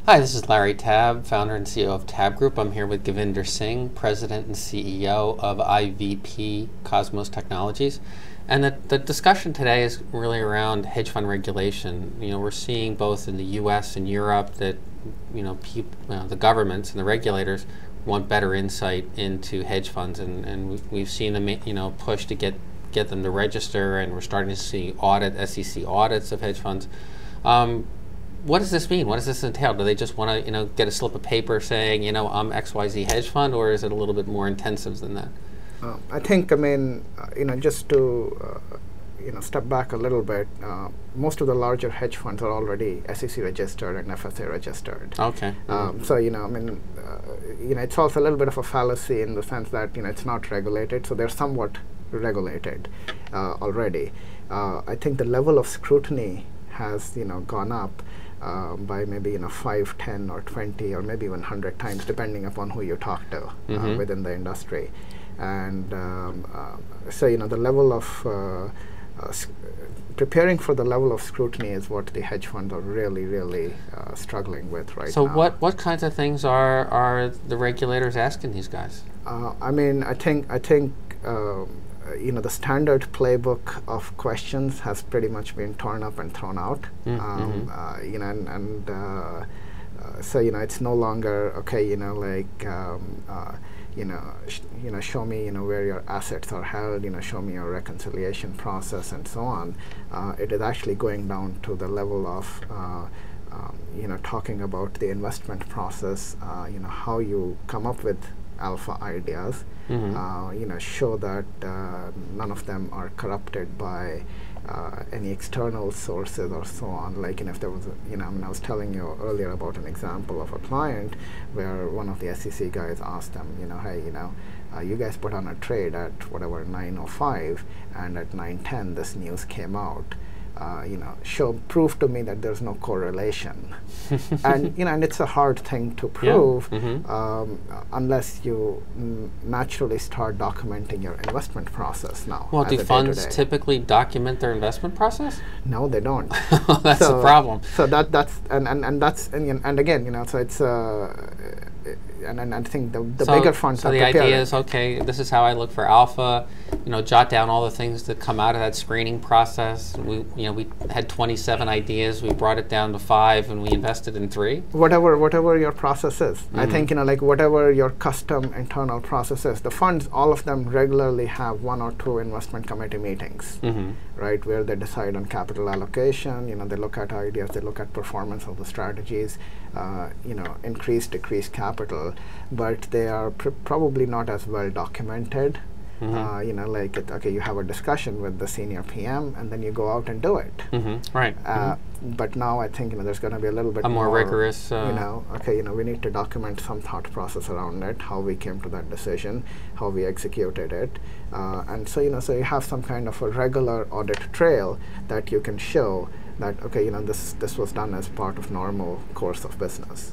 Hi, this is Larry TABB, founder and CEO of TABB Group. I'm here with Gurvinder Singh, president and CEO of IVP Cosmos Technologies. And the discussion today is really around hedge fund regulation. You know, we're seeing both in the U.S. and Europe that the governments and the regulators want better insight into hedge funds, and we've seen them push to get them to register, and we're starting to see SEC audits of hedge funds. What does this mean? What does this entail? Do they just want to, get a slip of paper saying, I'm XYZ hedge fund, or is it a little bit more intensive than that? I think, just to, step back a little bit, most of the larger hedge funds are already SEC registered and FSA registered. Okay. So, it's also a little bit of a fallacy in the sense that, it's not regulated, so they're somewhat regulated already. I think the level of scrutiny has, gone up by maybe 5, 10, or 20, or maybe even 100 times, depending upon who you talk to within the industry. And so the level of preparing for the level of scrutiny is what the hedge funds are really struggling with right now. So what kinds of things are the regulators asking these guys? I think the standard playbook of questions has pretty much been torn up and thrown out. So it's no longer okay. Show me where your assets are held. Show me your reconciliation process and so on. It is actually going down to the level of talking about the investment process. How you come up with alpha ideas. Show that none of them are corrupted by any external sources or so on. Like, if there was, I was telling you earlier about an example of a client where one of the SEC guys asked them, hey, you guys put on a trade at whatever 9:05, and at 9:10 this news came out. Prove to me that there's no correlation. And it's a hard thing to prove unless you naturally start documenting your investment process now. Well, do funds typically document their investment process? No, they don't. That's a problem. So that's again, so it's and I think the bigger funds so are the prepared. idea is, okay, this is how I look for alpha. Jot down all the things that come out of that screening process. We had 27 ideas. We brought it down to 5, and we invested in 3. Whatever your process is, I think whatever your custom internal process is, the funds, all of them regularly have 1 or 2 investment committee meetings, right, where they decide on capital allocation. They look at ideas, they look at performance of the strategies, increase, decrease capital, but they are probably not as well documented. Okay, you have a discussion with the senior PM, and then you go out and do it. Right. But now I think there's going to be a little bit more rigorous. We need to document some thought process around it, how we came to that decision, how we executed it, and so so you have some kind of a regular audit trail that you can show that this was done as part of normal course of business.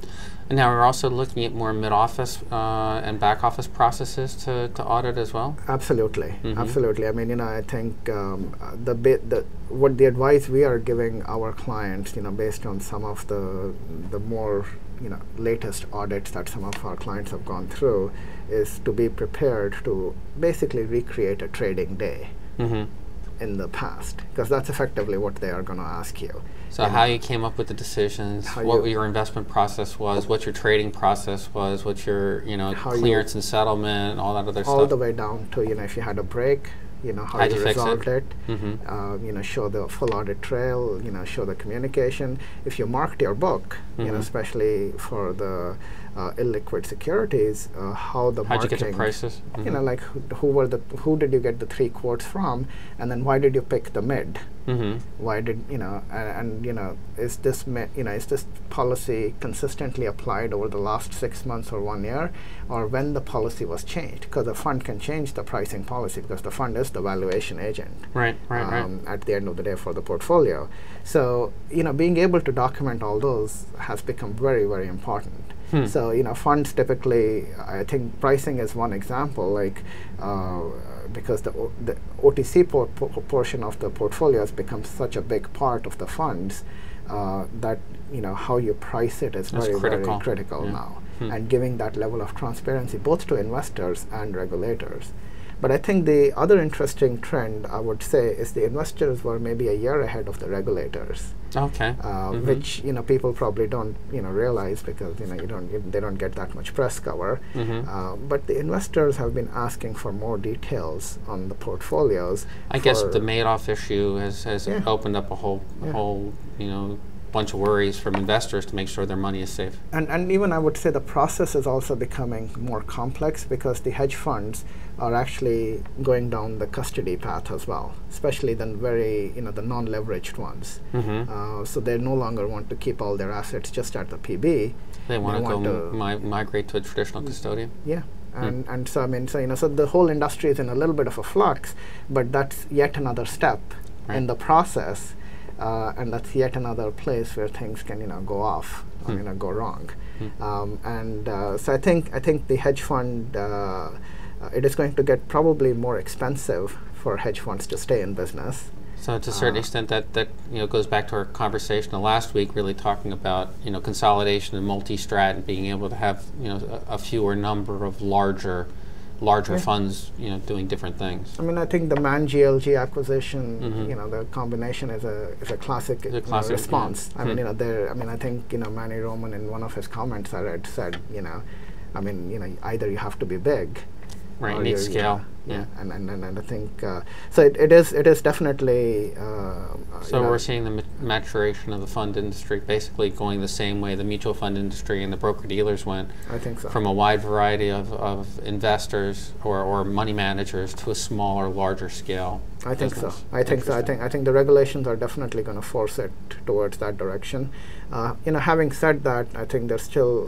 And now we're also looking at more mid-office and back-office processes to audit as well? Absolutely. Absolutely. I think what the advice we are giving our clients, based on some of the more latest audits that some of our clients have gone through, is to be prepared to basically recreate a trading day in the past, because that's effectively what they are going to ask you. So how you came up with the decisions, what your investment process was, what your trading process was, what your clearance and settlement, and all that other stuff. All the way down to if you had a break, how you resolved it. Show the full audit trail. Show the communication. If you marked your book, especially for the illiquid securities, how the how'd marketing. You get the prices? Who did you get the 3 quotes from, and then why did you pick the mid? Why did is this is this policy consistently applied over the last 6 months or 1 year, or when the policy was changed? Because the fund can change the pricing policy, because the fund is the valuation agent. Right. At the end of the day for the portfolio. So being able to document all those has become very important. So funds typically, I think pricing is one example. Because the OTC portion of the portfolio has become such a big part of the funds, that how you price it is very critical now, and giving that level of transparency both to investors and regulators. But I think the other interesting trend, I would say, is the investors were maybe a year ahead of the regulators. Okay. Which people probably don't realize, because they don't get that much press cover. But the investors have been asking for more details on the portfolios. I guess the Madoff issue has opened up a whole bunch of worries from investors to make sure their money is safe. And even I would say the process is also becoming more complex, because the hedge funds are actually going down the custody path as well, especially the the non-leveraged ones. So they no longer want to keep all their assets just at the PB. They want to migrate to a traditional custodian. Yeah. And so so the whole industry is in a little bit of a flux, but that's yet another step in the process. And that's yet another place where things can go off or go wrong. So I think the hedge fund, it is going to get probably more expensive for hedge funds to stay in business. So to a certain extent, that goes back to our conversation last week, really talking about consolidation and multi-strat, and being able to have a fewer number of larger funds doing different things. I mean, I think the Man GLG acquisition, the combination is a classic, response. I mean, I think Manny Roman, in one of his comments I read, said either you have to be big, right? You need scale. And I think so. It is definitely. So we're seeing the maturation of the fund industry basically going the same way the mutual fund industry and the broker dealers went. I think so. From a wide variety of investors or money managers to a smaller, larger scale. I think so. I think the regulations are definitely going to force it towards that direction. Having said that, I think there's still.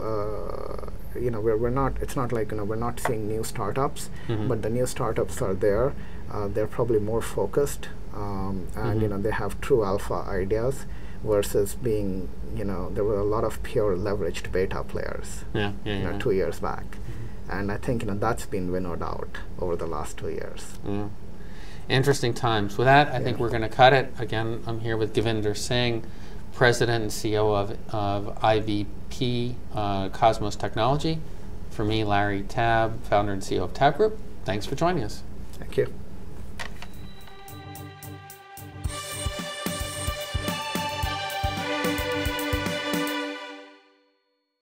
We're not. It's not like we're not seeing new startups, but the new startups are there. They're probably more focused, and they have true alpha ideas, versus being there were a lot of pure leveraged beta players. 2 years back, and I think that's been winnowed out over the last 2 years. Interesting times. With that, I think we're going to cut it. Again, I'm here with Gurvinder Singh, President and CEO of IVP Cosmos Technology. For me, Larry TABB, founder and CEO of TABB Group. Thanks for joining us. Thank you.